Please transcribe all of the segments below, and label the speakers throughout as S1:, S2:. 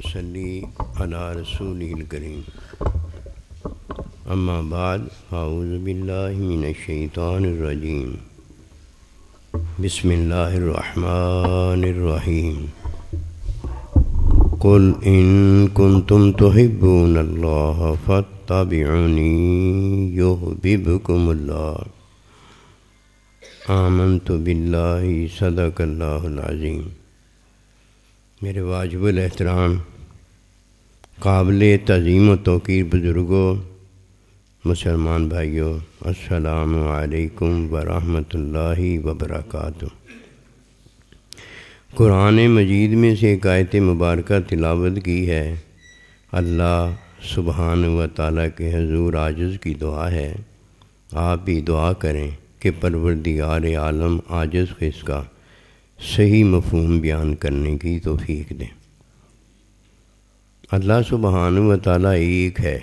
S1: صلی علی رسول الکریم اما بعد اعوذ باللہ من الشیطان الرجیم بسم اللہ الرحمن الرحیم قل ان کنتم تحبون اللہ فاتبعونی یحببکم اللہ آمنت باللہ صدق اللہ العظیم۔ میرے واجب الاحترام قابل تعظیم و توقیر بزرگوں، مسلمان بھائیوں، السلام علیکم ورحمۃ اللہ وبرکاتہ۔ قرآن مجید میں سے ایک آیت مبارکہ تلاوت کی ہے۔ اللہ سبحانہ و تعالیٰ کے حضور عاجز کی دعا ہے، آپ بھی دعا کریں کہ پروردگار عالم عاجز کو اس کا صحیح مفہوم بیان کرنے کی توفیق دیں۔ اللہ سبحانہ و تعالیٰ ایک ہے،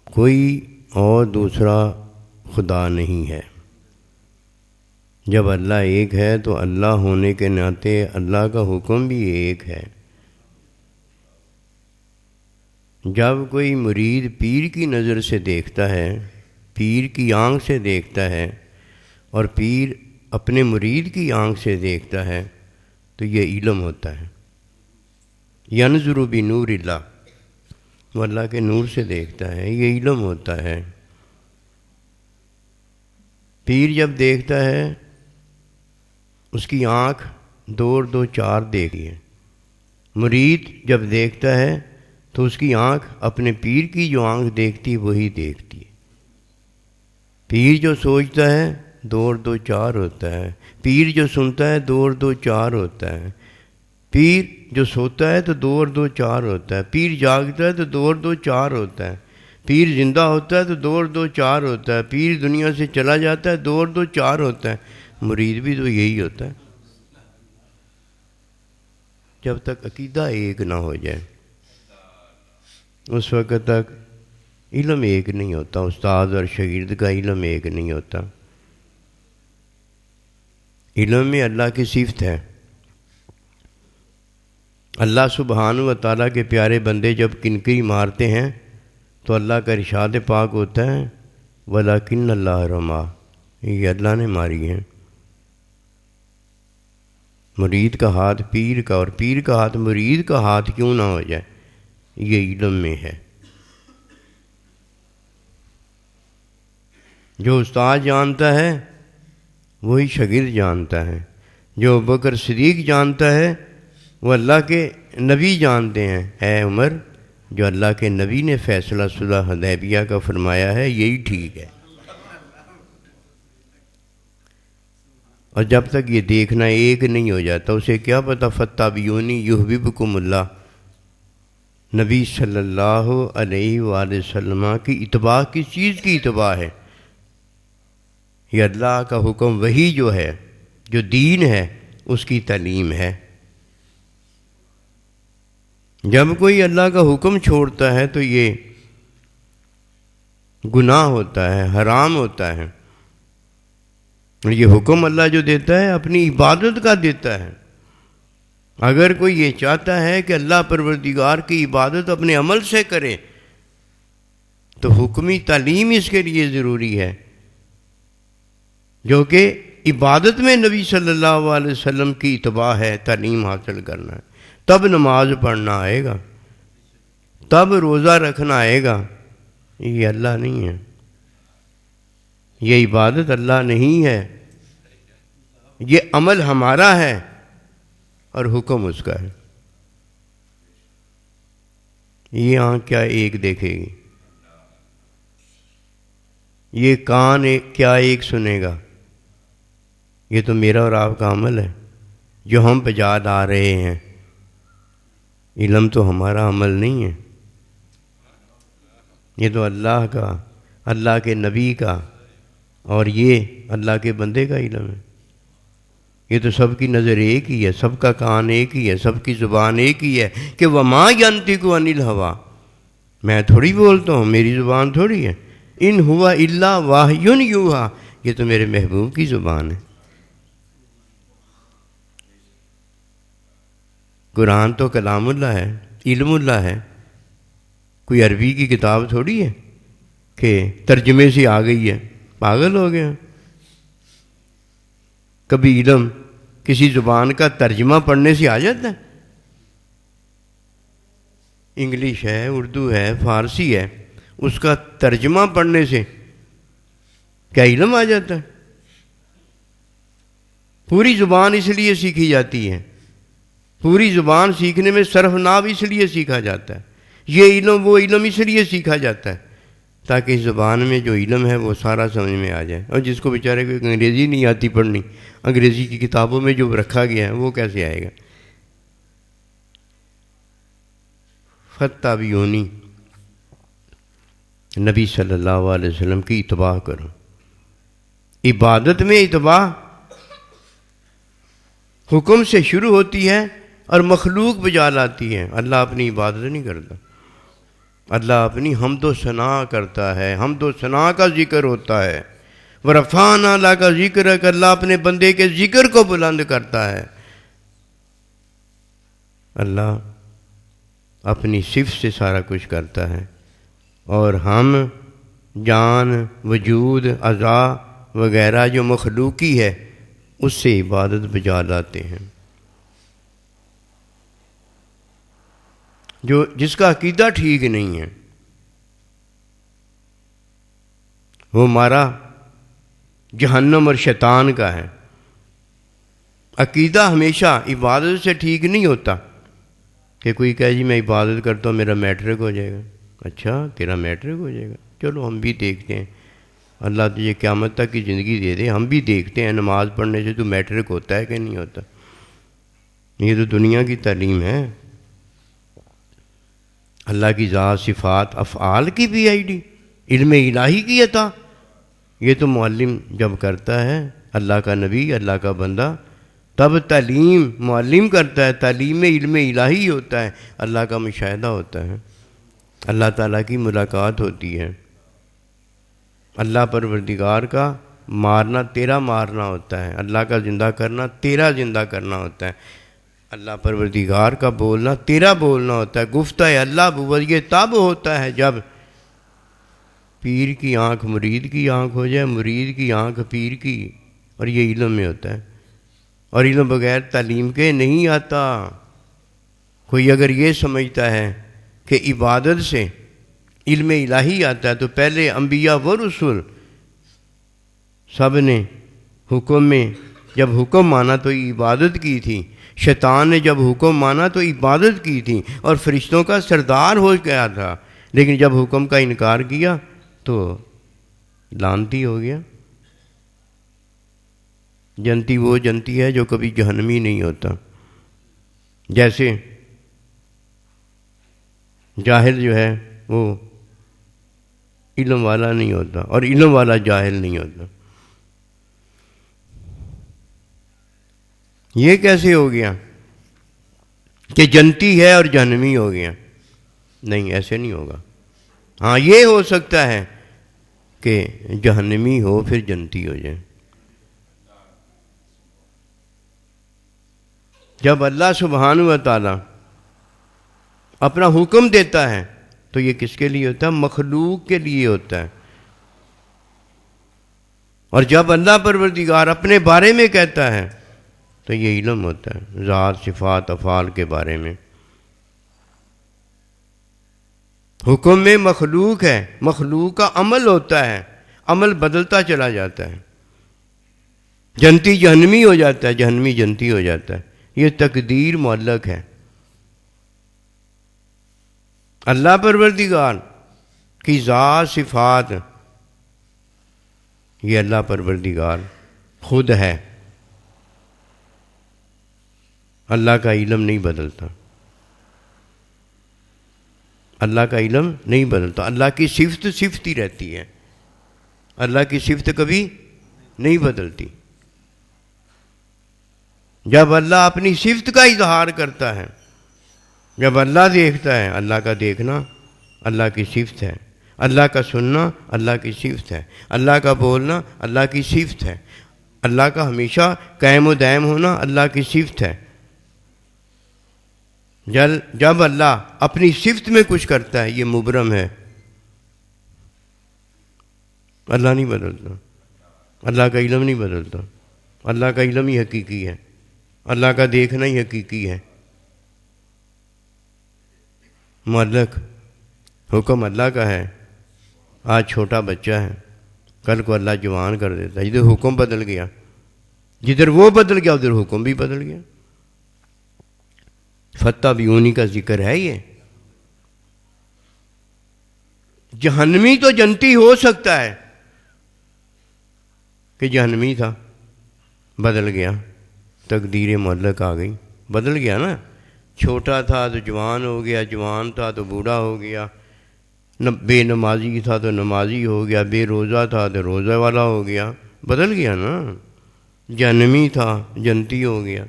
S1: کوئی اور دوسرا خدا نہیں ہے۔ جب اللہ ایک ہے تو اللہ ہونے کے ناطے اللہ کا حکم بھی ایک ہے۔ جب کوئی مرید پیر کی نظر سے دیکھتا ہے، پیر کی آنکھ سے دیکھتا ہے، اور پیر اپنے مرید کی آنکھ سے دیکھتا ہے تو یہ علم ہوتا ہے۔ ینظر بنور اللہ، وہ اللہ کے نور سے دیکھتا ہے، یہ علم ہوتا ہے۔ پیر جب دیکھتا ہے اس کی آنکھ 2 اور 2 4 دیکھی ہے۔ مرید جب دیکھتا ہے تو اس کی آنکھ اپنے پیر کی جو آنکھ دیکھتی ہے وہی دیکھتی ہے۔ پیر جو سوچتا ہے 2 اور 2 4 ہوتا ہے، پیر جو سنتا ہے 2 اور 2 4 ہوتا ہے، پیر جو سوتا ہے تو 2 اور 2 4 ہوتا ہے، پیر جاگتا ہے تو 2 اور 2 4 ہوتا ہے، پیر زندہ ہوتا ہے تو 2 اور 2 4 ہوتا ہے، پیر دنیا سے چلا جاتا ہے 2 اور 2 4 ہوتا ہے۔ مرید بھی تو یہی ہوتا ہے۔ جب تک عقیدہ ایک نہ ہو جائے اس وقت تک علم ایک نہیں ہوتا، استاد اور شاگرد کا علم ایک نہیں ہوتا۔ علم میں اللہ کی صفت ہے۔ اللہ سبحانہ و تعالیٰ کے پیارے بندے جب کنکری مارتے ہیں تو اللہ کا ارشاد پاک ہوتا ہے وَلَكِنَّ اللَّهَ رَمَا، یہ اللہ نے ماری ہیں۔ مرید کا ہاتھ پیر کا اور پیر کا ہاتھ مرید کا ہاتھ کیوں نہ ہو جائے، یہ علم میں ہے۔ جو استاد جانتا ہے وہی شاگرد جانتا ہے، جو ابوبکر صدیق جانتا ہے وہ اللہ کے نبی جانتے ہیں۔ اے عمر، جو اللہ کے نبی نے فیصلہ صلح حدیبیہ کا فرمایا ہے یہی ٹھیک ہے۔ اور جب تک یہ دیکھنا ایک نہیں ہو جاتا اسے کیا پتہ فاتبعونی یحببکم اللہ، نبی صلی اللہ علیہ وآلہ وسلم کی اتباع کس چیز کی اتباع ہے؟ یہ اللہ کا حکم وہی جو ہے، جو دین ہے، اس کی تعلیم ہے۔ جب کوئی اللہ کا حکم چھوڑتا ہے تو یہ گناہ ہوتا ہے، حرام ہوتا ہے۔ یہ حکم اللہ جو دیتا ہے اپنی عبادت کا دیتا ہے۔ اگر کوئی یہ چاہتا ہے کہ اللہ پروردگار کی عبادت اپنے عمل سے کرے تو حکمی تعلیم اس کے لیے ضروری ہے، جو کہ عبادت میں نبی صلی اللہ علیہ وسلم کی اتباع ہے، تعلیم حاصل کرنا ہے۔ تب نماز پڑھنا آئے گا، تب روزہ رکھنا آئے گا۔ یہ اللہ نہیں ہے، یہ عبادت اللہ نہیں ہے، یہ عمل ہمارا ہے اور حکم اس کا ہے۔ یہ آنکھ کیا ایک دیکھے گی، یہ کان کیا ایک سنے گا؟ یہ تو میرا اور آپ کا عمل ہے جو ہم پہ یاد آ رہے ہیں۔ علم تو ہمارا عمل نہیں ہے، یہ تو اللہ کا، اللہ کے نبی کا اور یہ اللہ کے بندے کا علم ہے۔ یہ تو سب کی نظر ایک ہی ہے، سب کا کان ایک ہی ہے، سب کی زبان ایک ہی ہے کہ وَمَا يَنطِقُ عَنِ الْهَوَىٰ، میں تھوڑی بولتا ہوں، میری زبان تھوڑی ہے۔ ان ہوا الا واحی یوحیٰ، یہ تو میرے محبوب کی زبان ہے۔ قرآن تو کلام اللہ ہے، علم اللہ ہے، کوئی عربی کی کتاب تھوڑی ہے کہ ترجمے سے آ گئی ہے، پاگل ہو گیا۔ کبھی علم کسی زبان کا ترجمہ پڑھنے سے آ جاتا ہے؟ انگلش ہے، اردو ہے، فارسی ہے، اس کا ترجمہ پڑھنے سے کیا علم آ جاتا ہے؟ پوری زبان اس لیے سیکھی جاتی ہے، پوری زبان سیکھنے میں صرف ناو اس لیے سیکھا جاتا ہے، یہ علم وہ علم اس لیے سیکھا جاتا ہے تاکہ اس زبان میں جو علم ہے وہ سارا سمجھ میں آ جائے۔ اور جس کو بیچارے کو انگریزی نہیں آتی پڑھنی، انگریزی کی کتابوں میں جو رکھا گیا ہے وہ کیسے آئے گا؟ فتابعونی، نبی صلی اللہ علیہ وسلم کی اتباع کرو۔ عبادت میں اتباع حکم سے شروع ہوتی ہے اور مخلوق بجا لاتی ہے۔ اللہ اپنی عبادت نہیں کرتا، اللہ اپنی حمد و ثنا کرتا ہے، حمد و ثنا کا ذکر ہوتا ہے۔ ورفعنا لک ذکرک، اللہ اپنے بندے کے ذکر کو بلند کرتا ہے۔ اللہ اپنی صفت سے سارا کچھ کرتا ہے، اور ہم جان، وجود، اعضاء وغیرہ جو مخلوقی ہے اس سے عبادت بجا لاتے ہیں۔ جس کا عقیدہ ٹھیک نہیں ہے وہ ہمارا جہنم اور شیطان کا ہے۔ عقیدہ ہمیشہ عبادت سے ٹھیک نہیں ہوتا کہ کوئی کہے جی میں عبادت کرتا ہوں میرا میٹرک ہو جائے گا۔ اچھا تیرا میٹرک ہو جائے گا، چلو ہم بھی دیکھتے ہیں، اللہ تجھے قیامت تک کی زندگی دے دے، ہم بھی دیکھتے ہیں نماز پڑھنے سے تو میٹرک ہوتا ہے کہ نہیں ہوتا۔ یہ تو دنیا کی تعلیم ہے۔ اللہ کی ذات، صفات، افعال کی پی آئی ڈی، علم الہی کی عطا، یہ تو معلم جب کرتا ہے، اللہ کا نبی، اللہ کا بندہ، تب تعلیم معلم کرتا ہے، تعلیم میں علم الہی ہوتا ہے، اللہ کا مشاہدہ ہوتا ہے، اللہ تعالیٰ کی ملاقات ہوتی ہے، اللہ پروردگار کا مارنا تیرا مارنا ہوتا ہے، اللہ کا زندہ کرنا تیرا زندہ کرنا ہوتا ہے، اللہ پروردگار کا بولنا تیرا بولنا ہوتا ہے۔ گفتہ اللہ بود یہ تب ہوتا ہے جب پیر کی آنکھ مرید کی آنکھ ہو جائے، مرید کی آنکھ پیر کی، اور یہ علم میں ہوتا ہے، اور علم بغیر تعلیم کے نہیں آتا۔ کوئی اگر یہ سمجھتا ہے کہ عبادت سے علم الہی آتا ہے تو پہلے انبیاء و رسول سب نے حکم میں جب حکم مانا تو عبادت کی تھی، شیطان نے جب حکم مانا تو عبادت کی تھی، اور فرشتوں کا سردار ہو گیا تھا، لیکن جب حکم کا انکار کیا تو لعنتی ہو گیا۔ جنتی وہ جنتی ہے جو کبھی جہنمی نہیں ہوتا۔ جیسے جاہل جو ہے وہ علم والا نہیں ہوتا، اور علم والا جاہل نہیں ہوتا۔ یہ کیسے ہو گیا کہ جنتی ہے اور جہنمی ہو گیا؟ نہیں، ایسے نہیں ہوگا۔ ہاں یہ ہو سکتا ہے کہ جہنمی ہو پھر جنتی ہو جائے۔ جب اللہ سبحانہ و تعالی اپنا حکم دیتا ہے تو یہ کس کے لیے ہوتا ہے؟ مخلوق کے لیے ہوتا ہے۔ اور جب اللہ پروردگار اپنے بارے میں کہتا ہے تو یہ علم ہوتا ہے ذات، صفات، افعال کے بارے میں۔ حکم میں مخلوق ہے، مخلوق کا عمل ہوتا ہے، عمل بدلتا چلا جاتا ہے، جنتی جہنمی ہو جاتا ہے، جہنمی جنتی ہو جاتا ہے۔ یہ تقدیر معلق ہے۔ اللہ پروردگار کی ذات، صفات، یہ اللہ پروردگار خود ہے۔ اللہ کا علم نہیں بدلتا، اللہ کا علم نہیں بدلتا۔ اللہ کی صفت صفت ہی رہتی ہے، اللہ کی صفت کبھی نہیں بدلتی۔ جب اللہ اپنی صفت کا اظہار کرتا ہے، جب اللہ دیکھتا ہے، اللہ کا دیکھنا اللہ کی صفت ہے، اللہ کا سننا اللہ کی صفت ہے، اللہ کا بولنا اللہ کی صفت ہے، اللہ کا ہمیشہ قائم و دائم ہونا اللہ کی صفت ہے۔ جب اللہ اپنی صفت میں کچھ کرتا ہے یہ مبرم ہے، اللہ نہیں بدلتا، اللہ کا علم نہیں بدلتا، اللہ کا علم ہی حقیقی ہے، اللہ کا دیکھنا ہی حقیقی ہے۔ معلق حکم اللہ کا ہے، آج چھوٹا بچہ ہے، کل کو اللہ جوان کر دیتا ہے، جدھر حکم بدل گیا، جدھر وہ بدل گیا ادھر حکم بھی بدل گیا۔ فتح بیونی کا ذکر ہے یہ۔ جہنمی تو جنتی ہو سکتا ہے کہ جہنمی تھا بدل گیا، تقدیر معلق آ گئی، بدل گیا نا، چھوٹا تھا تو جوان ہو گیا، جوان تھا تو بوڑھا ہو گیا، بے نمازی تھا تو نمازی ہو گیا، بے روزہ تھا تو روزہ والا ہو گیا، بدل گیا نا، جہنمی تھا جنتی ہو گیا۔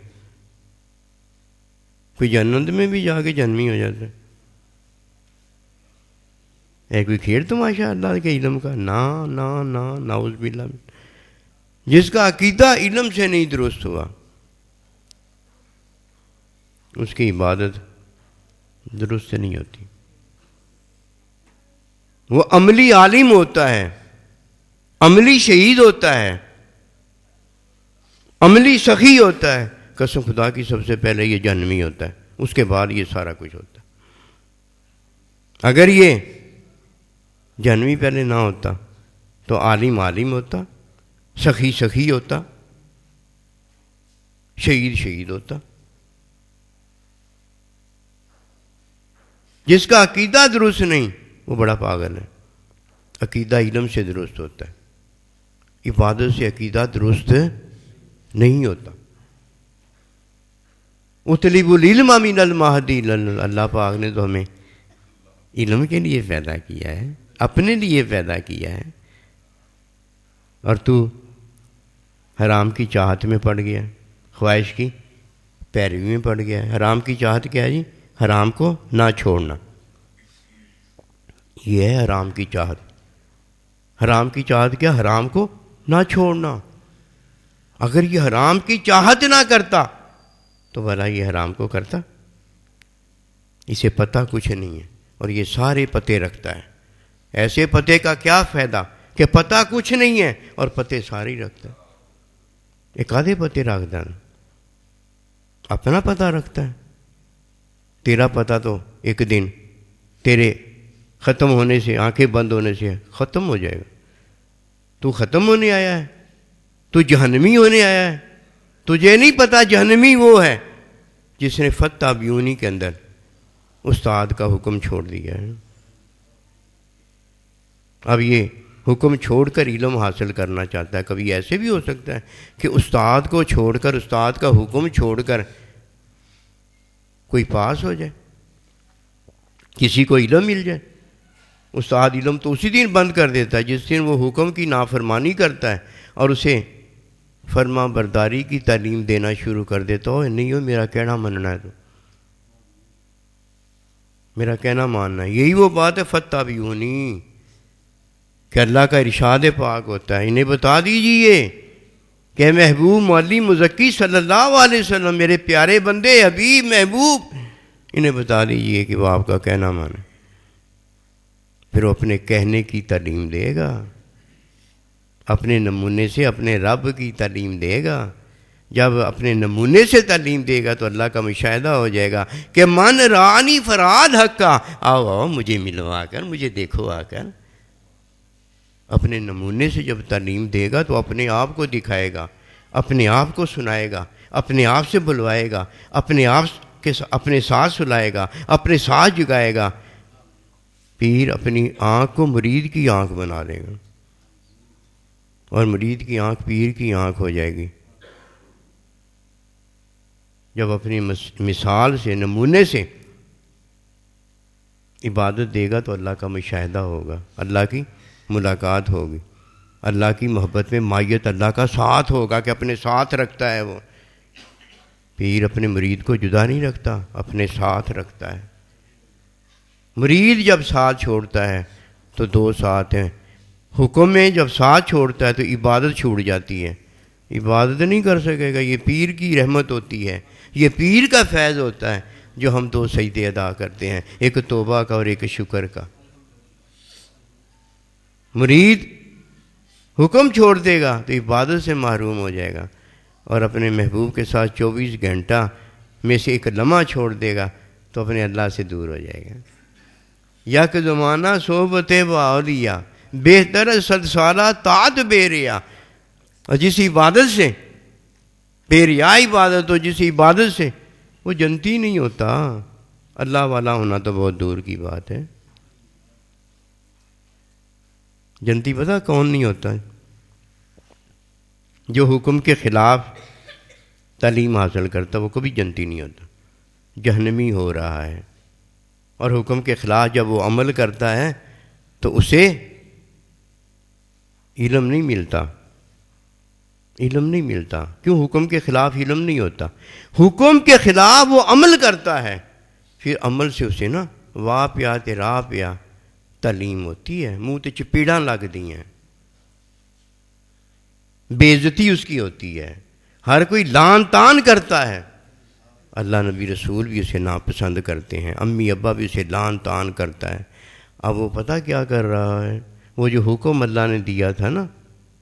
S1: کوئی جنت میں بھی جا کے جنمی ہو جاتا ہے کوئی کھیل تماشا اللہ کے علم کا؟ نا نا نا نعوذ باللہ۔ جس کا عقیدہ علم سے نہیں درست ہوا اس کی عبادت درست نہیں ہوتی۔ وہ عملی عالم ہوتا ہے، عملی شہید ہوتا ہے، عملی سخی ہوتا ہے، قسم خدا کی سب سے پہلے یہ جہنمی ہوتا ہے، اس کے بعد یہ سارا کچھ ہوتا ہے۔ اگر یہ جہنمی پہلے نہ ہوتا تو عالم عالم ہوتا، سخی سخی ہوتا، شہید شہید ہوتا۔ جس کا عقیدہ درست نہیں وہ بڑا پاگل ہے۔ عقیدہ علم سے درست ہوتا ہے، عبادت سے عقیدہ درست نہیں ہوتا۔ اطلب العلم من المہدی، اللہ پاک نے تو ہمیں علم کے لیے پیدا کیا ہے، اپنے لیے پیدا کیا ہے، اور تو حرام کی چاہت میں پڑ گیا، خواہش کی پیروی میں پڑ گیا ہے۔ حرام کی چاہت کیا ہے جی؟ حرام کو نہ چھوڑنا، یہ ہے حرام کی چاہت۔ حرام کی چاہت کیا؟ حرام کو نہ چھوڑنا۔ اگر یہ حرام کی چاہت نہ کرتا تو بھلا یہ حرام کو کرتا؟ اسے پتہ کچھ نہیں ہے اور یہ سارے پتے رکھتا ہے۔ ایسے پتے کا کیا فائدہ کہ پتہ کچھ نہیں ہے اور پتے سارے ہی رکھتا ہے۔ ایک آدھے پتے رکھتا ہے، اپنا پتہ رکھتا ہے۔ تیرا پتہ تو ایک دن تیرے ختم ہونے سے، آنکھیں بند ہونے سے ختم ہو جائے گا۔ تو ختم ہونے آیا ہے، تو جہنمی ہونے آیا ہے۔ تجھے نہیں پتا جہنمی وہ ہے جس نے فتح بیونی کے اندر استاد کا حکم چھوڑ دیا ہے۔ اب یہ حکم چھوڑ کر علم حاصل کرنا چاہتا ہے۔ کبھی ایسے بھی ہو سکتا ہے کہ استاد کو چھوڑ کر، استاد کا حکم چھوڑ کر کوئی پاس ہو جائے، کسی کو علم مل جائے۔ استاد علم تو اسی دن بند کر دیتا ہے جس دن وہ حکم کی نافرمانی کرتا ہے اور اسے فرما برداری کی تعلیم دینا شروع کر دیتا ہو، نہیں ہو میرا کہنا ماننا ہے، تو میرا کہنا ماننا ہے۔ یہی وہ بات ہے فتح بیونی کہ اللہ کا ارشاد پاک ہوتا ہے۔ انہیں بتا دیجئے کہ محبوب مولوی مزکی صلی اللہ علیہ وسلم، میرے پیارے بندے حبیب محبوب، انہیں بتا دیجئے کہ وہ آپ کا کہنا مانے، پھر وہ اپنے کہنے کی تعلیم دے گا، اپنے نمونے سے اپنے رب کی تعلیم دے گا۔ جب اپنے نمونے سے تعلیم دے گا تو اللہ کا مشاہدہ ہو جائے گا کہ من رانی فراد حق کا، آؤ آؤ مجھے ملوا کر، مجھے دیکھو آ کر۔ اپنے نمونے سے جب تعلیم دے گا تو اپنے آپ کو دکھائے گا، اپنے آپ کو سنائے گا، اپنے آپ سے بلوائے گا، اپنے آپ کے اپنے ساتھ سلائے گا، اپنے ساتھ جگائے گا۔ پیر اپنی آنکھ کو مرید کی آنکھ بنا دے گا اور مرید کی آنکھ پیر کی آنکھ ہو جائے گی۔ جب اپنی مثال سے، نمونے سے عبادت دے گا تو اللہ کا مشاہدہ ہوگا، اللہ کی ملاقات ہوگی، اللہ کی محبت میں مائیت، اللہ کا ساتھ ہوگا کہ اپنے ساتھ رکھتا ہے۔ وہ پیر اپنے مرید کو جدا نہیں رکھتا، اپنے ساتھ رکھتا ہے۔ مرید جب ساتھ چھوڑتا ہے تو دو ساتھ ہیں۔ حکم میں جب ساتھ چھوڑتا ہے تو عبادت چھوٹ جاتی ہے، عبادت نہیں کر سکے گا۔ یہ پیر کی رحمت ہوتی ہے، یہ پیر کا فیض ہوتا ہے۔ جو ہم 2 سجدے ادا کرتے ہیں، ایک توبہ کا اور ایک شکر کا۔ مرید حکم چھوڑ دے گا تو عبادت سے محروم ہو جائے گا، اور اپنے محبوب کے ساتھ 24 گھنٹہ میں سے ایک لمحہ چھوڑ دے گا تو اپنے اللہ سے دور ہو جائے گا۔ یک زمانہ صحبت باولیاء، بہتر 100 سالہ طاعت بے ریا۔ اور جس عبادت سے بے ریا عبادت ہو، جس عبادت سے وہ جنتی نہیں ہوتا، اللہ والا ہونا تو بہت دور کی بات ہے۔ جنتی پتہ کون نہیں ہوتا؟ جو حکم کے خلاف تعلیم حاصل کرتا وہ کبھی جنتی نہیں ہوتا، جہنمی ہو رہا ہے۔ اور حکم کے خلاف جب وہ عمل کرتا ہے تو اسے علم نہیں ملتا، علم نہیں ملتا۔ کیوں؟ حکم کے خلاف علم نہیں ہوتا، حکم کے خلاف وہ عمل کرتا ہے، پھر عمل سے اسے نا واہ پیا تیرا پیا تعلیم ہوتی ہے، منہ تے چپیڑاں لگ دی ہیں، بے عزتی اس کی ہوتی ہے، ہر کوئی لان تان کرتا ہے۔ اللہ نبی رسول بھی اسے ناپسند کرتے ہیں، امی ابا بھی اسے لان تان کرتا ہے۔ اب وہ پتہ کیا کر رہا ہے؟ وہ جو حکم اللہ نے دیا تھا نا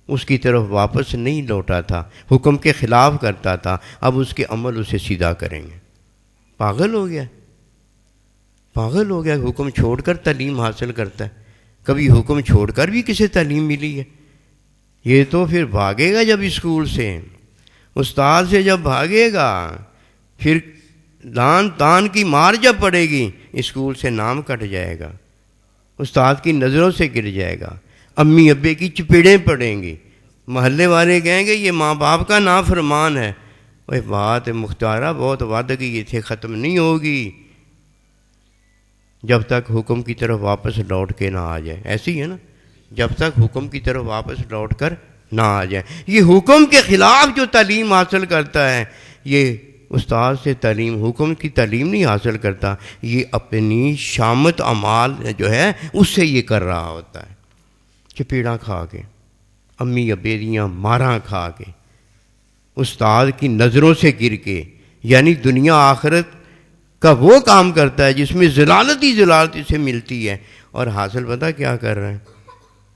S1: اس کی طرف واپس نہیں لوٹا تھا، حکم کے خلاف کرتا تھا، اب اس کے عمل اسے سیدھا کریں گے۔ پاگل ہو گیا، پاگل ہو گیا، حکم چھوڑ کر تعلیم حاصل کرتا ہے۔ کبھی حکم چھوڑ کر بھی کسے تعلیم ملی ہے؟ یہ تو پھر بھاگے گا جب اسکول سے، استاد سے جب بھاگے گا، پھر لان تان کی مار جب پڑے گی، اسکول سے نام کٹ جائے گا، استاد کی نظروں سے گر جائے گا، امی ابے کی چپیڑیں پڑیں گی، محلے والے کہیں گے یہ ماں باپ کا نافرمان ہے۔ وہ بات مختارہ بہت وعدہ کی یہ تھے، ختم نہیں ہوگی جب تک حکم کی طرف واپس لوٹ کے نہ آ جائے۔ ایسی ہے نا، جب تک حکم کی طرف واپس لوٹ کر نہ آ جائے۔ یہ حکم کے خلاف جو تعلیم حاصل کرتا ہے، یہ استاد سے تعلیم، حکم کی تعلیم نہیں حاصل کرتا، یہ اپنی شامت اعمال جو ہے اس سے یہ کر رہا ہوتا ہے، چپیڑاں کھا کے، امی ابے دیاں ماراں کھا کے، استاد کی نظروں سے گر کے، یعنی دنیا آخرت کا وہ کام کرتا ہے جس میں ضلالت ہی ضلالت سے ملتی ہے، اور حاصل پتہ کیا کر رہا ہے؟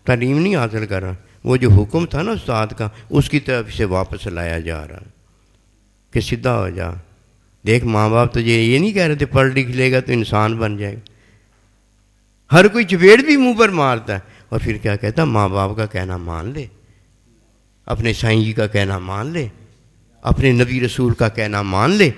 S1: تعلیم نہیں حاصل کر رہا، وہ جو حکم تھا نا استاد کا اس کی طرف سے واپس لایا جا رہا ہے کہ سیدھا ہو جا۔ دیکھ ماں باپ تجھے یہ نہیں کہہ رہے تھے پڑھ لکھ لے گا تو انسان بن جائے گا، ہر کوئی چپیڑ بھی منہ پر مارتا ہے، اور پھر کیا کہتا ہے؟ ماں باپ کا کہنا مان لے، اپنے سائیں جی کا کہنا مان لے، اپنے نبی رسول کا کہنا مان لے۔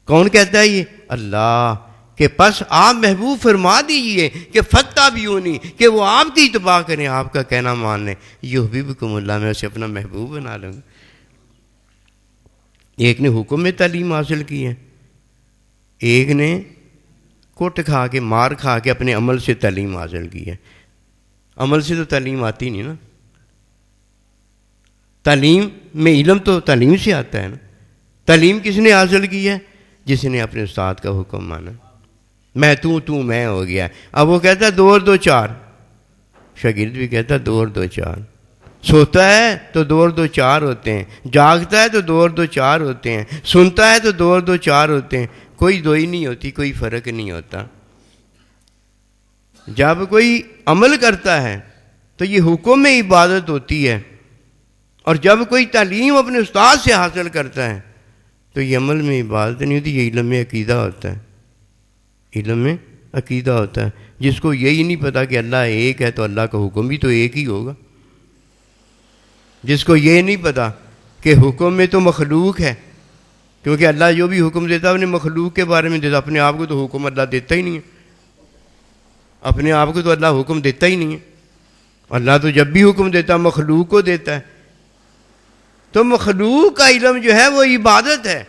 S1: کون کہتا ہے یہ؟ اللہ کہ پس آپ محبوب فرما دیجئے کہ فتح بھی ہونی، کہ وہ آپ کی اتباع کریں، آپ کا کہنا مان لیں۔ یحببکم اللہ، میں اسے اپنا محبوب بنا لوں گا۔ ایک نے حکم میں تعلیم حاصل کی ہے، ایک نے کوٹ کھا کے مار کھا کے اپنے عمل سے تعلیم حاصل کی ہے۔ عمل سے تو تعلیم آتی نہیں نا، تعلیم میں علم تو تعلیم سے آتا ہے نا۔ تعلیم کس نے حاصل کی ہے؟ جس نے اپنے استاد کا حکم مانا، میں تو میں ہو گیا۔ اب وہ کہتا ہے 2 اور 2 4، شاگرد بھی کہتا ہے 2 اور 2 4، سوتا ہے تو 2 اور 2 4 ہوتے ہیں، جاگتا ہے تو 2 اور 2 4 ہوتے ہیں، سنتا ہے تو 2 اور 2 4 ہوتے ہیں، کوئی 2 ہی نہیں ہوتی، کوئی فرق نہیں ہوتا۔ جب کوئی عمل کرتا ہے تو یہ حکم میں عبادت ہوتی ہے، اور جب کوئی تعلیم اپنے استاد سے حاصل کرتا ہے تو یہ عمل میں عبادت نہیں ہوتی، یہ علم میں عقیدہ ہوتا ہے، علم میں عقیدہ ہوتا ہے۔ جس کو یہی نہیں پتا کہ اللہ ایک ہے تو اللہ کا حکم بھی تو ایک ہی ہوگا، جس کو یہ نہیں پتا کہ حکم میں تو مخلوق ہے، کیونکہ اللہ جو بھی حکم دیتا ہے اپنے مخلوق کے بارے میں دیتا، اپنے آپ کو تو حکم اللہ دیتا ہی نہیں ہے، اپنے آپ کو تو اللہ حکم دیتا ہی نہیں ہے۔ اللہ تو جب بھی حکم دیتا ہے مخلوق کو دیتا ہے، تو مخلوق کا علم جو ہے وہ عبادت ہے،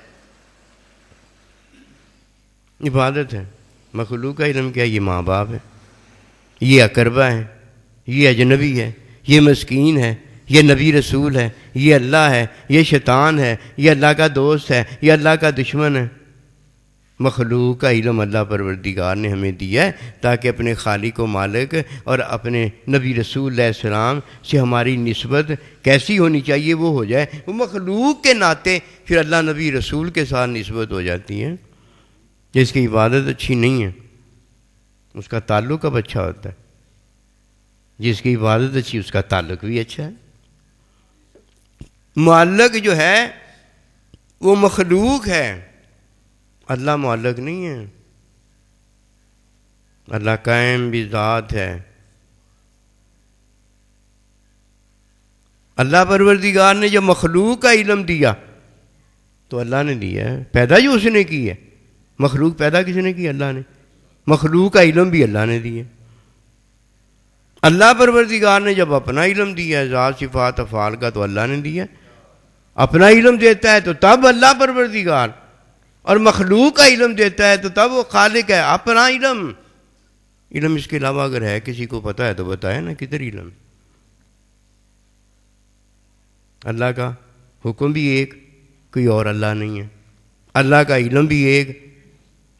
S1: عبادت ہے۔ مخلوق کا علم کیا؟ یہ ماں باپ ہے، یہ اقربا ہے، یہ اجنبی ہے، یہ مسکین ہے، یہ نبی رسول ہے، یہ اللہ ہے، یہ شیطان ہے، یہ اللہ کا دوست ہے، یہ اللہ کا دشمن ہے۔ مخلوق کا علم اللہ پروردگار نے ہمیں دیا ہے تاکہ اپنے خالق و مالک اور اپنے نبی رسول علیہ السلام سے ہماری نسبت کیسی ہونی چاہیے وہ ہو جائے۔ وہ مخلوق کے ناطے پھر اللہ نبی رسول کے ساتھ نسبت ہو جاتی ہے۔ جس کی عبادت اچھی نہیں ہے اس کا تعلق اب اچھا ہوتا ہے، جس کی عبادت اچھی اس کا تعلق بھی اچھا ہے۔ معلق جو ہے وہ مخلوق ہے، اللہ معلق نہیں ہے، اللہ قائم بھی ذات ہے۔ اللہ پروردگار نے جب مخلوق کا علم دیا تو اللہ نے دیا ہے، پیدا جو اس نے کی ہے، مخلوق پیدا کس نے کی؟ اللہ نے۔ مخلوق کا علم بھی اللہ نے دیا۔ اللہ پروردگار نے جب اپنا علم دیا ہے ذات صفات افعال کا تو اللہ نے دیا، اپنا علم دیتا ہے تو تب اللہ پروردگار، اور مخلوق کا علم دیتا ہے تو تب وہ خالق ہے۔ اپنا علم اس کے علاوہ اگر ہے کسی کو پتہ ہے تو بتائے نا، کدھر علم؟ اللہ کا حکم بھی ایک، کوئی اور اللہ نہیں ہے۔ اللہ کا علم بھی ایک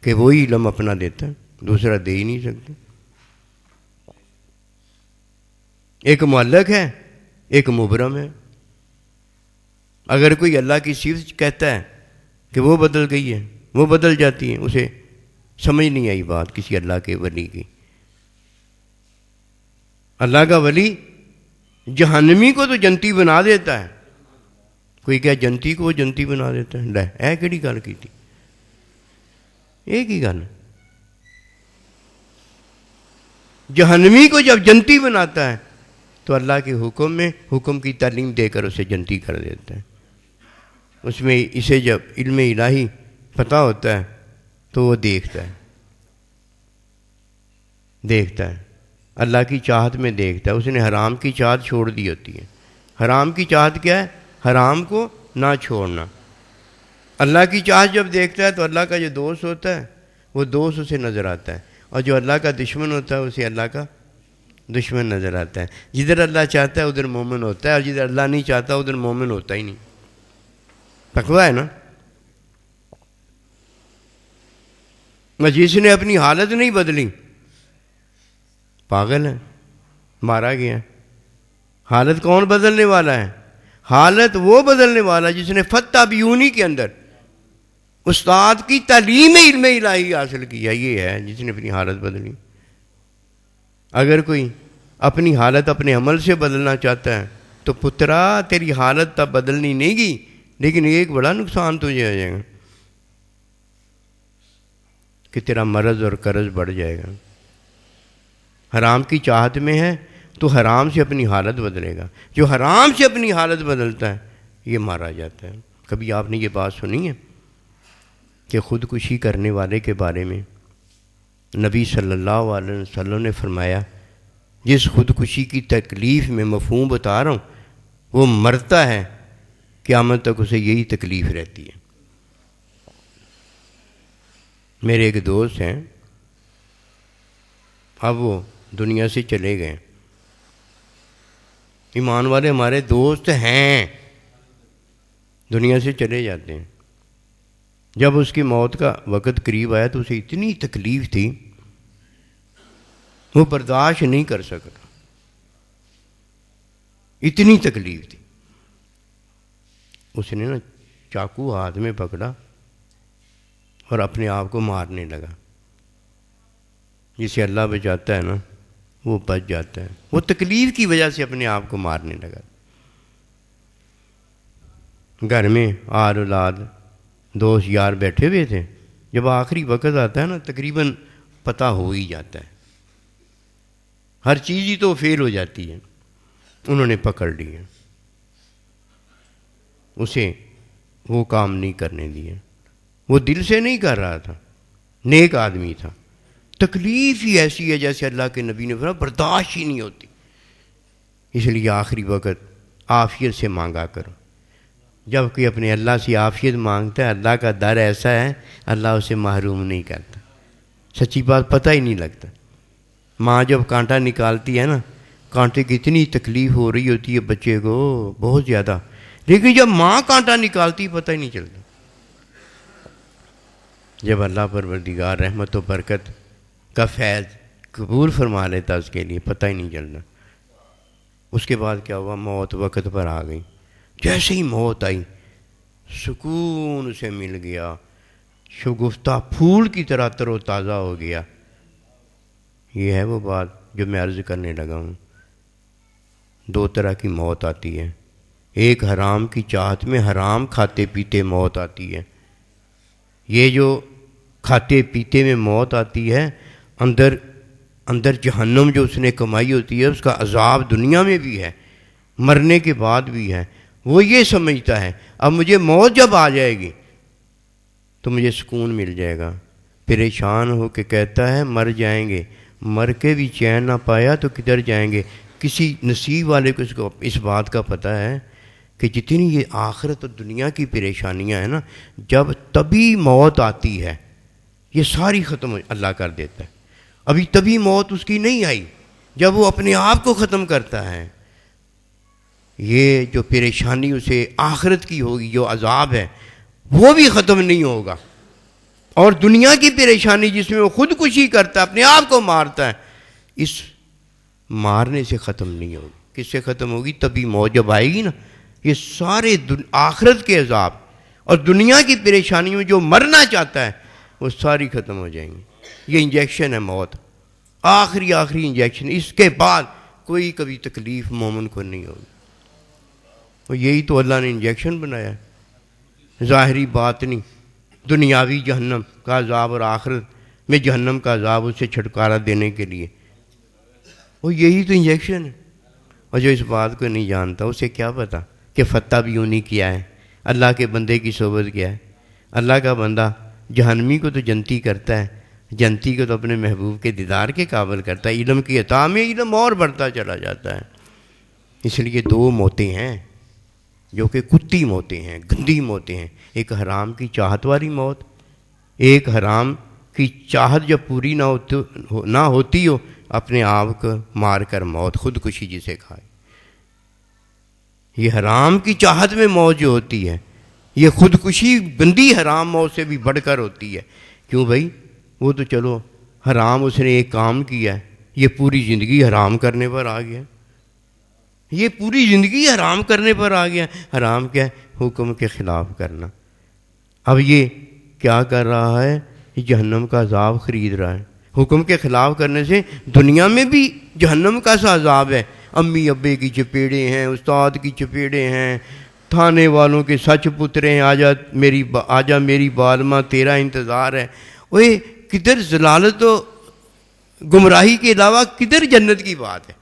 S1: کہ وہی علم اپنا دیتا ہے، دوسرا دے ہی نہیں سکتے۔ ایک معلق ہے، ایک مبرم ہے۔ اگر کوئی اللہ کی صفت کہتا ہے کہ وہ بدل گئی ہے، وہ بدل جاتی ہے، اسے سمجھ نہیں آئی بات کسی اللہ کے ولی کی۔ اللہ کا ولی جہنمی کو تو جنتی بنا دیتا ہے، کوئی کیا جنتی کو وہ جنتی بنا دیتا ہے؟ لے اے کیڑی گل کی تھی، ایک ہی گل۔ جہنمی کو جب جنتی بناتا ہے تو اللہ کے حکم میں حکم کی تعلیم دے کر اسے جنتی کر دیتا ہے۔ اس میں اسے جب علم الہی پتہ ہوتا ہے تو وہ دیکھتا ہے اللہ کی چاہت میں دیکھتا ہے۔ اس نے حرام کی چاہت چھوڑ دی ہوتی ہے۔ حرام کی چاہت کیا ہے؟ حرام کو نہ چھوڑنا۔ اللہ کی چاہت جب دیکھتا ہے تو اللہ کا جو دوست ہوتا ہے وہ دوست اسے نظر آتا ہے، اور جو اللہ کا دشمن ہوتا ہے اسے اللہ کا دشمن نظر آتا ہے۔ جدھر اللہ چاہتا ہے ادھر مومن ہوتا ہے، اور جدھر اللہ نہیں چاہتا ادھر مومن ہوتا ہی نہیں۔ تقویٰ ہے نا؟ جس نے اپنی حالت نہیں بدلی پاگل ہے، مارا گیا۔ حالت کون بدلنے والا ہے؟ حالت وہ بدلنے والا جس نے فتح بیونی کے اندر استاد کی تعلیم علم الہی حاصل کیا، یہ ہے جس نے اپنی حالت بدلی۔ اگر کوئی اپنی حالت اپنے عمل سے بدلنا چاہتا ہے تو پترا تیری حالت تب بدلنی نہیں گی، لیکن ایک بڑا نقصان تجھے آ جائے گا کہ تیرا مرض اور قرض بڑھ جائے گا۔ حرام کی چاہت میں ہے تو حرام سے اپنی حالت بدلے گا، جو حرام سے اپنی حالت بدلتا ہے یہ مارا جاتا ہے۔ کبھی آپ نے یہ بات سنی ہے کہ خودکشی کرنے والے کے بارے میں نبی صلی اللہ علیہ وسلم نے فرمایا جس خودکشی کی تکلیف میں مفہوم بتا رہا ہوں وہ مرتا ہے قیامت تک اسے یہی تکلیف رہتی ہے۔ میرے ایک دوست ہیں، اب وہ دنیا سے چلے گئے۔ ایمان والے ہمارے دوست ہیں، دنیا سے چلے جاتے ہیں۔ جب اس کی موت کا وقت قریب آیا تو اسے اتنی تکلیف تھی وہ برداشت نہیں کر سکا، اتنی تکلیف تھی۔ اس نے نا چاقو ہاتھ میں پکڑا اور اپنے آپ کو مارنے لگا۔ جسے اللہ بچاتا ہے نا وہ بچ جاتا ہے، وہ تکلیف کی وجہ سے اپنے آپ کو مارنے لگا۔ گھر میں آل اولاد دوست یار بیٹھے ہوئے تھے، جب آخری وقت آتا ہے نا تقریباً پتہ ہو ہی جاتا ہے، ہر چیز ہی تو فیل ہو جاتی ہے۔ انہوں نے پکڑ لیا، اسے وہ کام نہیں کرنے دیا۔ وہ دل سے نہیں کر رہا تھا، نیک آدمی تھا، تکلیف ہی ایسی ہے جیسے اللہ کے نبی نے فرمایا برداشت ہی نہیں ہوتی۔ اس لیے آخری وقت عافیت سے مانگا کرو۔ جب کوئی اپنے اللہ سے عافیت مانگتا ہے اللہ کا در ایسا ہے اللہ اسے محروم نہیں کرتا۔ سچی بات پتہ ہی نہیں لگتا۔ ماں جب کانٹا نکالتی ہے نا، کانٹے کی اتنی تکلیف ہو رہی ہوتی ہے بچے کو بہت زیادہ، لیکن جب ماں کانٹا نکالتی پتہ ہی نہیں چلتا۔ جب اللہ پروردگار رحمت و برکت کا فیض قبول فرما لیتا اس کے لیے پتہ ہی نہیں چلتا۔ اس کے بعد کیا ہوا؟ موت وقت پر آ گئی۔ جیسے ہی موت آئی سکون اسے مل گیا، شگفتہ پھول کی طرح تر و تازہ ہو گیا۔ یہ ہے وہ بات جو میں عرض کرنے لگا ہوں۔ دو طرح کی موت آتی ہے، ایک حرام کی چاہت میں حرام کھاتے پیتے موت آتی ہے۔ یہ جو کھاتے پیتے میں موت آتی ہے، اندر جہنم جو اس نے کمائی ہوتی ہے، اس کا عذاب دنیا میں بھی ہے، مرنے کے بعد بھی ہے۔ وہ یہ سمجھتا ہے اب مجھے موت جب آ جائے گی تو مجھے سکون مل جائے گا، پریشان ہو کے کہتا ہے مر جائیں گے، مر کے بھی چین نہ پایا تو کدھر جائیں گے۔ کسی نصیب والے کو اس بات کا پتہ ہے کہ جتنی یہ آخرت اور دنیا کی پریشانیاں ہیں نا، جب تبھی موت آتی ہے یہ ساری ختم اللہ کر دیتا ہے۔ ابھی تبھی موت اس کی نہیں آئی جب وہ اپنے آپ کو ختم کرتا ہے۔ یہ جو پریشانی اسے آخرت کی ہوگی، جو عذاب ہے، وہ بھی ختم نہیں ہوگا۔ اور دنیا کی پریشانی جس میں وہ خودکشی کرتا ہے، اپنے آپ کو مارتا ہے، اس مارنے سے ختم نہیں ہوگی۔ کس سے ختم ہوگی؟ تبھی موت جب آئے گی نا، یہ سارے آخرت کے عذاب اور دنیا کی پریشانی میں جو مرنا چاہتا ہے وہ ساری ختم ہو جائیں گی۔ یہ انجیکشن ہے موت، آخری انجیکشن۔ اس کے بعد کوئی کبھی تکلیف مومن کو نہیں ہوگی۔ اور یہی تو اللہ نے انجیکشن بنایا ہے، ظاہری باطنی دنیاوی جہنم کا عذاب اور آخرت میں جہنم کا عذاب اسے چھٹکارا دینے کے لیے۔ وہ یہی تو انجیکشن ہے۔ اور جو اس بات کو نہیں جانتا اسے کیا پتا کہ فتح بھی انہی کیا ہے، اللہ کے بندے کی صحبت کیا ہے۔ اللہ کا بندہ جہنمی کو تو جنتی کرتا ہے، جنتی کو تو اپنے محبوب کے دیدار کے قابل کرتا ہے۔ علم کی عطا میں علم اور بڑھتا چلا جاتا ہے۔ اس لیے دو موتیں ہیں جو کہ کتی موتیں ہیں، گندی موتیں ہیں۔ ایک حرام کی چاہت والی موت، ایک حرام کی چاہت جب پوری نہ ہوتی ہو، اپنے آپ کو مار کر موت، خودکشی جسے کھائے۔ یہ حرام کی چاہت میں موت جو ہوتی ہے، یہ خودکشی گندی حرام موت سے بھی بڑھ کر ہوتی ہے۔ کیوں بھائی؟ وہ تو چلو حرام اس نے ایک کام کیا ہے، یہ پوری زندگی حرام کرنے پر آ گیا، یہ پوری زندگی حرام کرنے پر آ گیا۔ حرام کیا ہے؟ حکم کے خلاف کرنا۔ اب یہ کیا کر رہا ہے؟ یہ جہنم کا عذاب خرید رہا ہے۔ حکم کے خلاف کرنے سے دنیا میں بھی جہنم کا سا عذاب ہے۔ امی ابے کی چپیڑے ہیں، استاد کی چپیڑے ہیں، تھانے والوں کے سچ پترے ہیں، آجا میری بالما تیرا انتظار ہے۔ وہ کدھر ضلالت و گمراہی کے علاوہ کدھر جنت کی بات ہے؟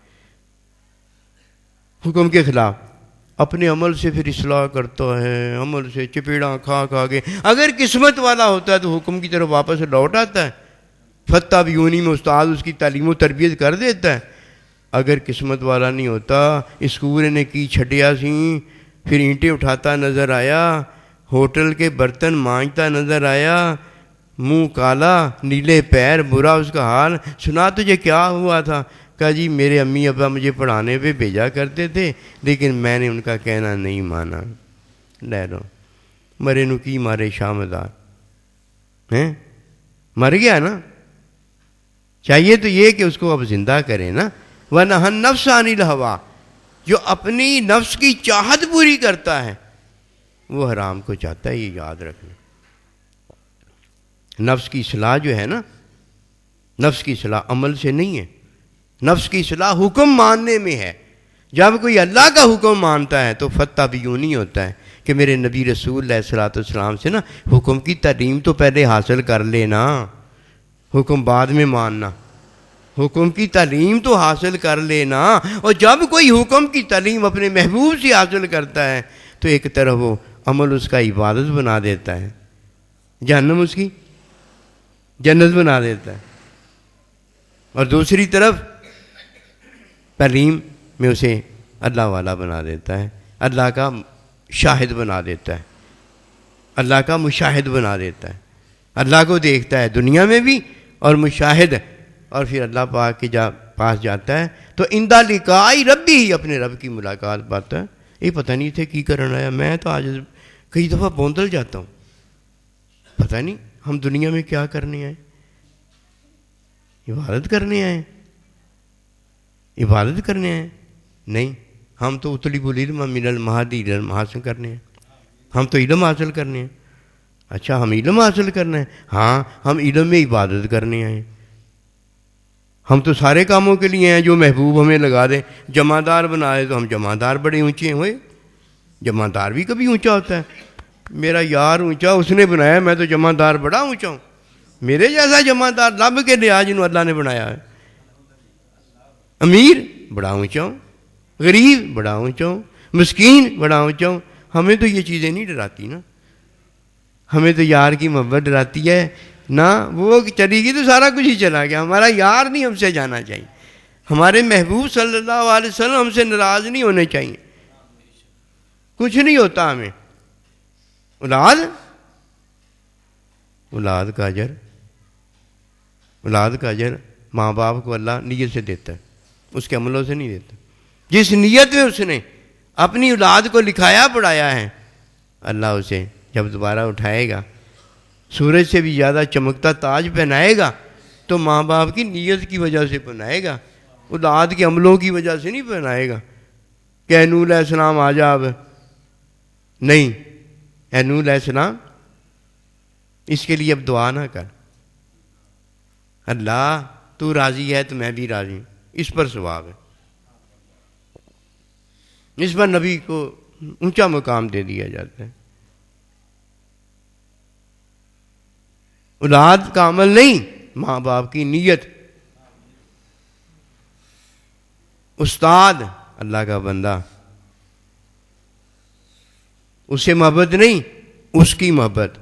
S1: حکم کے خلاف اپنے عمل سے پھر اصلاح کرتا ہے، عمل سے چپیڑاں کھا کے اگر قسمت والا ہوتا ہے تو حکم کی طرف واپس لوٹ آتا ہے۔ فتح بھی یونی میں استاد اس کی تعلیم و تربیت کر دیتا ہے۔ اگر قسمت والا نہیں ہوتا، اسکول نے کی چھٹیا سی، پھر اینٹیں اٹھاتا نظر آیا، ہوٹل کے برتن مانجتا نظر آیا، منہ کالا، نیلے پیر، برا اس کا حال۔ سنا تجھے کیا ہوا تھا؟ کہا جی میرے امی ابا مجھے پڑھانے پہ بھیجا کرتے تھے لیکن میں نے ان کا کہنا نہیں مانا۔ لہرو مرے نو کی مارے شامدار ہیں، مر گیا نا۔ چاہیے تو یہ کہ اس کو اب زندہ کریں نا۔ وَنَهَا النَّفْسَ عَنِ الْهَوَىٰ، جو اپنی نفس کی چاہت پوری کرتا ہے وہ حرام کو چاہتا ہے، یہ یاد رکھنا۔ نفس کی اصلاح جو ہے نا، نفس کی اصلاح عمل سے نہیں ہے، نفس کی اصلاح حکم ماننے میں ہے۔ جب کوئی اللہ کا حکم مانتا ہے تو فتح بھی یوں نہیں ہوتا ہے کہ میرے نبی رسول علیہ الصلوۃ والسلام سے نا حکم کی تعلیم تو پہلے حاصل کر لینا، حکم بعد میں ماننا، حکم کی تعلیم تو حاصل کر لینا۔ اور جب کوئی حکم کی تعلیم اپنے محبوب سے حاصل کرتا ہے تو ایک طرف وہ عمل اس کا عبادت بنا دیتا ہے، جہنم اس کی جنت بنا دیتا ہے، اور دوسری طرف تعلیم میں اسے اللہ والا بنا دیتا ہے، اللہ کا شاہد بنا دیتا ہے، اللہ کا مشاہد بنا دیتا ہے، اللہ کو دیکھتا ہے دنیا میں بھی اور مشاہد، اور پھر اللہ پاک کے پاس جاتا ہے تو اندہ لقاء ربی ہی اپنے رب کی ملاقات پاتا ہے۔ یہ پتہ نہیں تھے کی کرنا آیا، میں تو آج کئی دفعہ بوندل جاتا ہوں، پتہ نہیں ہم دنیا میں کیا کرنے آئے، عبادت کرنے آئے، عبادت کرنے آئے؟ نہیں، ہم تو اطلب العلم من المہدی الی المحاسن کرنے ہیں، ہم تو علم حاصل کرنے ہیں۔ اچھا ہم علم حاصل کرنا ہے؟ ہاں ہم علم میں عبادت کرنے آئے ہیں۔ ہم تو سارے کاموں کے لیے ہیں، جو محبوب ہمیں لگا دے، جمع دار بنا دے تو ہم جمع دار بڑے اونچے ہوئے۔ جمع دار بھی کبھی اونچا ہوتا ہے؟ میرا یار اونچا، اس نے بنایا، میں تو جمع دار بڑا اونچا ہوں۔ میرے جیسا جمع دار لب کے لحاظ جنہوں اللہ نے بنایا ہے۔ امیر بڑا اونچا ہوں، غریب بڑا اونچا ہوں، مسکین بڑا اونچا ہوں۔ ہمیں تو یہ چیزیں نہیں ڈراتی نا، ہمیں تو یار کی محبت ڈراتی ہے نا۔ وہ چلی گئی تو سارا کچھ ہی چلا گیا۔ ہمارا یار نہیں ہم سے جانا چاہیے، ہمارے محبوب صلی اللہ علیہ وسلم ہم سے ناراض نہیں ہونے چاہیے۔ کچھ نہیں ہوتا ہمیں۔ اولاد کا اجر ماں باپ کو اللہ نیت سے دیتا ہے، اس کے عملوں سے نہیں دیتا۔ جس نیت میں اس نے اپنی اولاد کو لکھایا پڑھایا ہے، اللہ اسے جب دوبارہ اٹھائے گا، سورج سے بھی زیادہ چمکتا تاج پہنائے گا، تو ماں باپ کی نیت کی وجہ سے پہنائے گا، اولاد کے عملوں کی وجہ سے نہیں پہنائے گا کہ اے نوح علیہ السلام آ جا۔ اب نہیں، اے نوح علیہ السلام اس کے لیے اب دعا نہ کر، اللہ تو راضی ہے تو میں بھی راضی ہوں۔ اس پر ثواب ہے، اس پر نبی کو اونچا مقام دے دیا جاتا ہے۔ اولاد کا عمل نہیں، ماں باپ کی نیت۔ استاد اللہ کا بندہ، اس سے محبت نہیں، اس کی محبت۔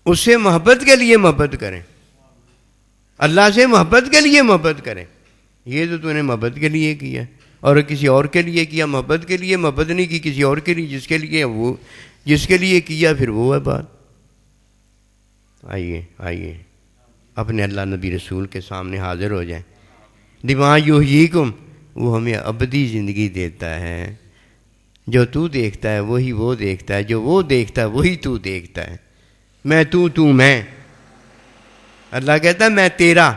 S1: اس سے محبت کے لیے محبت کریں، اللہ سے محبت کے لیے محبت کریں۔ یہ تو نے محبت کے لیے کیا، اور کسی اور کے لیے کیا۔ محبت کے لیے محبت نہیں کی، کسی اور کے لیے، جس کے لیے کیا پھر وہ ہے بات۔ آئیے اپنے اللہ نبی رسول کے سامنے حاضر ہو جائیں۔ بما یحییکم، وہ ہمیں ابدی زندگی دیتا ہے۔ جو تو دیکھتا ہے وہی وہ دیکھتا ہے، جو وہ دیکھتا ہے وہی تو دیکھتا ہے۔ میں تو میں، اللہ کہتا ہے میں تیرا،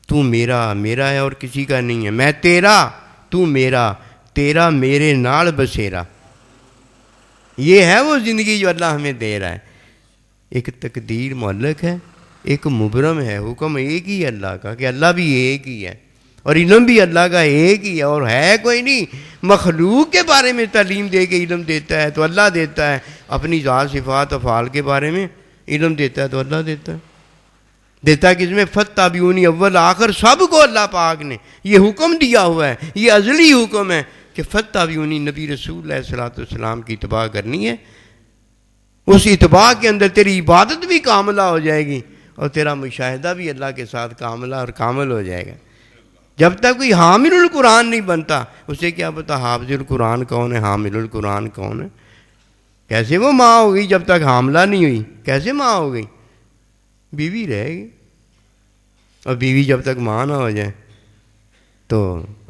S1: تو میرا ہے اور کسی کا نہیں ہے۔ میں تیرا، تو میرا، تیرا میرے نال بسیرا۔ یہ ہے وہ زندگی جو اللہ ہمیں دے رہا ہے۔ ایک تقدیر معلق ہے، ایک مبرم ہے۔ حکم ایک ہی ہے اللہ کا کہ اللہ بھی ایک ہی ہے، اور علم بھی اللہ کا ایک ہی ہے، اور ہے کوئی نہیں۔ مخلوق کے بارے میں تعلیم دے کے علم دیتا ہے تو اللہ دیتا ہے، اپنی ذات صفات افعال کے بارے میں علم دیتا ہے تو اللہ دیتا ہے۔ دیتا کس میں؟ فاتبعونی، اول آخر سب کو اللہ پاک نے یہ حکم دیا ہوا ہے، یہ ازلی حکم ہے کہ فاتبعونی، نبی رسول علیہ الصلوۃ والسلام کی اتباع کرنی ہے۔ اس اتباع کے اندر تیری عبادت بھی کاملہ ہو جائے گی، اور تیرا مشاہدہ بھی اللہ کے ساتھ کاملہ اور کامل ہو جائے گا۔ جب تک کوئی حامل القرآن نہیں بنتا، اسے کیا پتا حافظ القرآن کون ہے، حامل القرآن کون ہے؟ کیسے وہ ماں ہو گئی جب تک حاملہ نہیں ہوئی؟ کیسے ماں ہو گئی؟ بیوی رہے گی، اور بیوی جب تک ماں نہ ہو جائے تو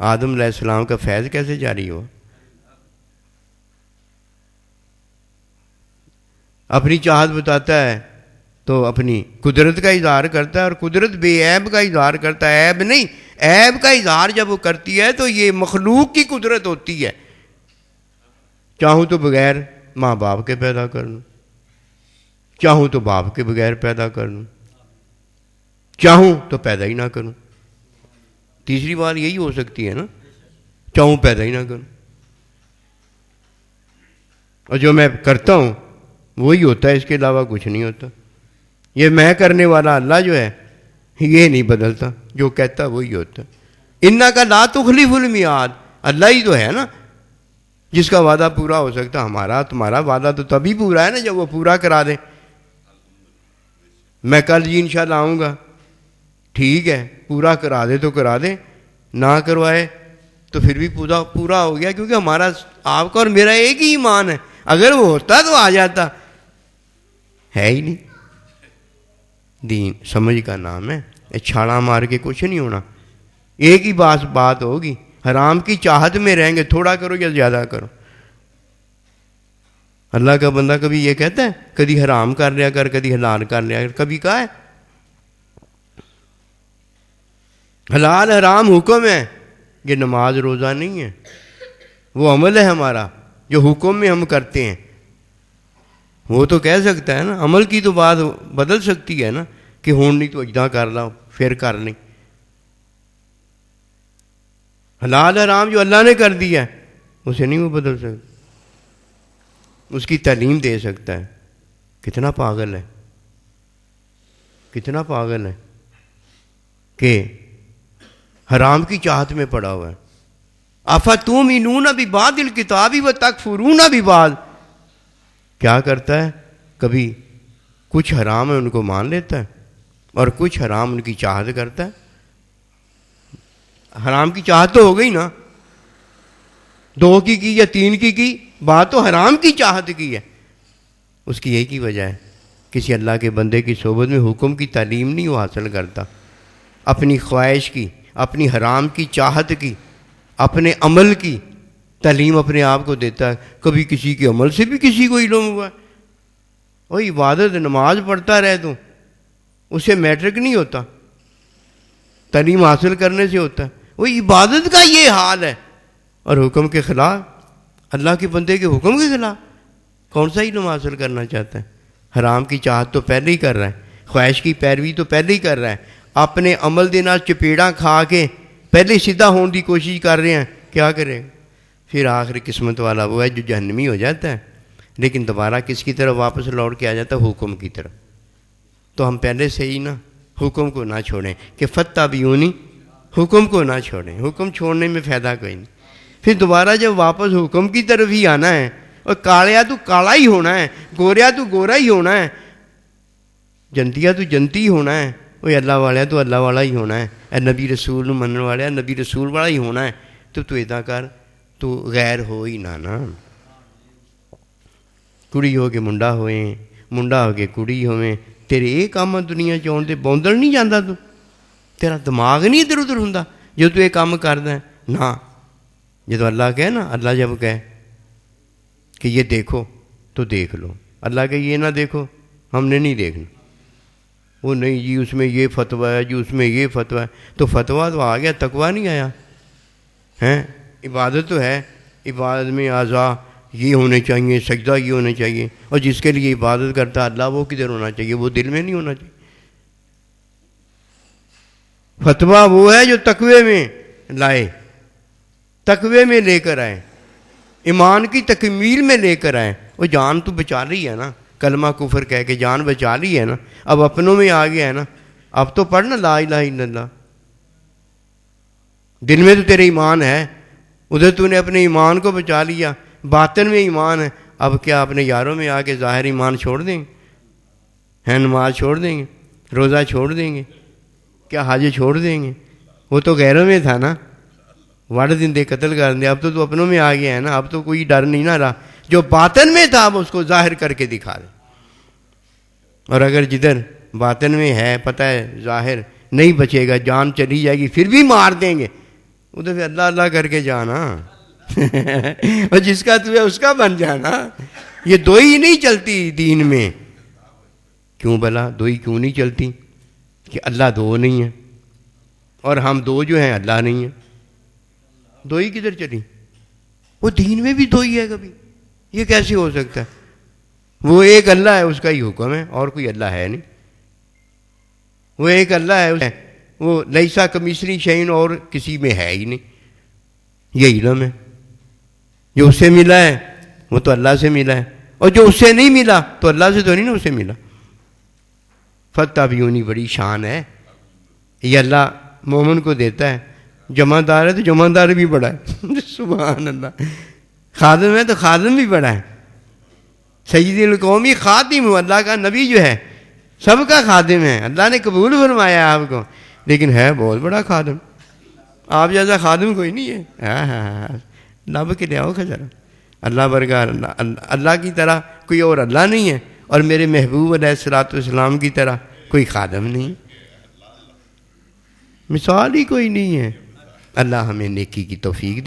S1: آدم علیہ السلام کا فیض کیسے جاری ہوا؟ اپنی چاہت بتاتا ہے تو اپنی قدرت کا اظہار کرتا ہے، اور قدرت بے عیب کا اظہار کرتا ہے، عیب نہیں۔ عیب کا اظہار جب وہ کرتی ہے تو یہ مخلوق کی قدرت ہوتی ہے۔ چاہوں تو بغیر ماں باپ کے پیدا کر لوں، چاہوں تو باپ کے بغیر پیدا کر لوں، چاہوں تو پیدا ہی نہ کروں۔ تیسری بات یہی ہو سکتی ہے نا، چاہوں پیدا ہی نہ کروں، اور جو میں کرتا ہوں وہی ہوتا ہے، اس کے علاوہ کچھ نہیں ہوتا۔ یہ میں کرنے والا اللہ جو ہے یہ نہیں بدلتا، جو کہتا وہی ہوتا۔ انک لا تخلف المیعاد، اللہ ہی تو ہے نا جس کا وعدہ پورا ہو سکتا۔ ہمارا تمہارا وعدہ تو تبھی پورا ہے نا جب وہ پورا کرا دے۔ میں کل جی انشاءاللہ آؤں گا، ٹھیک ہے، پورا کرا دے تو کرا دے، نہ کروائے تو پھر بھی پورا ہو گیا، کیونکہ ہمارا آپ کا اور میرا ایک ہی ایمان ہے۔ اگر وہ ہوتا تو آ جاتا، ہے ہی نہیں۔ دین سمجھ کا نام ہے، چھاڑا مار کے کچھ نہیں ہونا۔ ایک ہی بات ہوگی، حرام کی چاہت میں رہیں گے، تھوڑا کرو یا زیادہ کرو۔ اللہ کا بندہ کبھی یہ کہتا ہے کبھی حرام کر لیا کر، کبھی حلال کر لیا کر، کبھی کہا ہے؟ حلال حرام حکم ہے، یہ نماز روزہ نہیں ہے۔ وہ عمل ہے ہمارا جو حکم میں ہم کرتے ہیں. وہ تو کہہ سکتا ہے نا, عمل کی تو بات بدل سکتی ہے نا کہ ہون نہیں تو اجدا کر لاؤ پھر کر لیں. حلال حرام جو اللہ نے کر دیا ہے اسے نہیں وہ بدل سکتا, اس کی تعلیم دے سکتا ہے. کتنا پاگل ہے, کتنا پاگل ہے کہ حرام کی چاہت میں پڑا ہوا ہے. افتؤمنون ببعض الکتاب وتکفرون ببعض. کیا کرتا ہے, کبھی کچھ حرام ہے ان کو مان لیتا ہے اور کچھ حرام ان کی چاہت کرتا ہے. حرام کی چاہت تو ہو گئی نا, 2 کی یا 3 کی بات تو حرام کی چاہت کی ہے. اس کی ایک ہی وجہ ہے, کسی اللہ کے بندے کی صحبت میں حکم کی تعلیم نہیں وہ حاصل کرتا, اپنی خواہش کی, اپنی حرام کی چاہت کی, اپنے عمل کی تعلیم اپنے آپ کو دیتا ہے. کبھی کسی کے عمل سے بھی کسی کو علم ہوا ہے, وہ عبادت نماز پڑھتا رہے تو اسے میٹرک نہیں ہوتا, تعلیم حاصل کرنے سے ہوتا ہے. وہ عبادت کا یہ حال ہے, اور حکم کے خلاف, اللہ کے بندے کے حکم کے خلاف کون سا علم حاصل کرنا چاہتا ہے. حرام کی چاہت تو پہلے ہی کر رہا ہے, خواہش کی پیروی تو پہلے ہی کر رہا ہے, اپنے عمل دے نال چپیڑاں کھا کے پہلے سیدھا ہونے کی کوشش کر رہے ہیں. کیا کرے, پھر آخر قسمت والا وہ ہے جو جہنمی ہو جاتا ہے, لیکن دوبارہ کس کی طرف واپس لوٹ کے آ جاتا ہے, حکم کی طرف. تو ہم پہلے سے ہی نا حکم کو نہ چھوڑیں کہ فاتبعونی, حکم کو نہ چھوڑیں. حکم چھوڑنے میں فائدہ کوئی نہیں. پھر دوبارہ جب واپس حکم کی طرف ہی آنا ہے, اور کالیا تو کالا ہی ہونا ہے, گوریا تو گورا ہی ہونا ہے, جنتیا تو جنتی ہی ہونا ہے, وہ اللہ والا تو اللہ والا ہی ہونا ہے, اے نبی رسول منن والا نبی رسول والا ہی ہونا ہے. تو ادا کر, تو غیر ہو ہی نہ. کڑی ہو کے منڈا ہوئے, منڈا ہو کے کڑی ہوئے, تیرے یہ کام دنیا چون تے بوندل نہیں جانا, تو تیرا دماغ نہیں ادھر ادھر ہوں جو تو یہ کام کردا ہے نا. جب اللہ کہے نا, اللہ جب کہے کہ یہ دیکھو تو دیکھ لو, اللہ کہ یہ نہ دیکھو ہم نے نہیں دیکھنا. وہ نہیں جی اس میں یہ فتویٰ ہے, جی اس میں یہ فتویٰ ہے, تو فتویٰ تو آ گیا, تقویٰ نہیں آیا ہیں. عبادت تو ہے, عبادت میں اعضاء یہ ہونے چاہیے, سجدہ یہ ہونا چاہیے, اور جس کے لیے عبادت کرتا اللہ وہ کدھر ہونا چاہیے, وہ دل میں نہیں ہونا چاہیے. فتویٰ وہ ہے جو تقوی میں لائے, تقوی میں لے کر آئے, ایمان کی تکمیل میں لے کر آئے. وہ جان تو بچا لی ہے نا, کلمہ کفر کہہ کے جان بچا لی ہے نا, اب اپنوں میں آ گیا ہے نا, اب تو پڑھنا لا الہ الا اللہ. دل میں تو تیرے ایمان ہے, ادھر تو نے اپنے ایمان کو بچا لیا, باطن میں ایمان ہے. اب کیا اپنے یاروں میں آ کے ظاہر ایمان چھوڑ دیں گے, ہیں نماز چھوڑ دیں گے, روزہ چھوڑ دیں گے, کیا حج چھوڑ دیں گے. وہ تو غیروں میں تھا نا, وڑ دن دے قتل کر دیں. اب تو اپنوں میں آ گیا ہے نا, اب تو کوئی ڈر نہیں نہ رہا. جو باطن میں تھا اب اس کو ظاہر کر کے دکھا دیں. اور اگر جدھر باطن میں ہے پتہ ہے ظاہر نہیں بچے گا, جان چلی جائے گی, پھر بھی مار دیں گے, ادھر پھر اللہ اللہ کر کے جانا اور جس کا تو ہے اس کا بن جانا. یہ دو ہی نہیں چلتی دین میں. کیوں بھلا دو ہی کیوں نہیں چلتی؟ کہ اللہ دو نہیں ہے اور ہم دو جو ہیں اللہ نہیں ہے. دو ہی کدھر چلی؟ وہ دین میں بھی دو ہی ہے. کبھی یہ کیسے ہو سکتا ہے؟ وہ ایک اللہ ہے, اس کا ہی حکم ہے, اور کوئی اللہ ہے نہیں. وہ ایک اللہ ہے, وہ لیسا کمثلہ شیء, اور کسی میں ہے ہی نہیں. یہ علم ہے. جو اس سے ملا ہے وہ تو اللہ سے ملا ہے, اور جو اس سے نہیں ملا تو اللہ سے تو نہیں نا اسے ملا. فاتبعونی بڑی شان ہے, یہ اللہ مومن کو دیتا ہے. جمع دار ہے تو جمع دار بھی بڑا ہے سبحان اللہ. خادم ہے تو خادم بھی بڑا ہے. سید القومی خاتم, اللہ کا نبی جو ہے سب کا خادم ہے. اللہ نے قبول فرمایا آپ کو, لیکن ہے بہت بڑا خادم. آپ جیسا خادم کوئی نہیں ہے. لب کے لے آؤ ذرا. اللہ برگار اللہ کی طرح کوئی اور اللہ نہیں ہے, اور میرے محبوب علیہ الصلوۃ والسلام کی طرح کوئی خادم نہیں, مثال ہی کوئی نہیں ہے. اللہ ہمیں نیکی کی توفیق دے.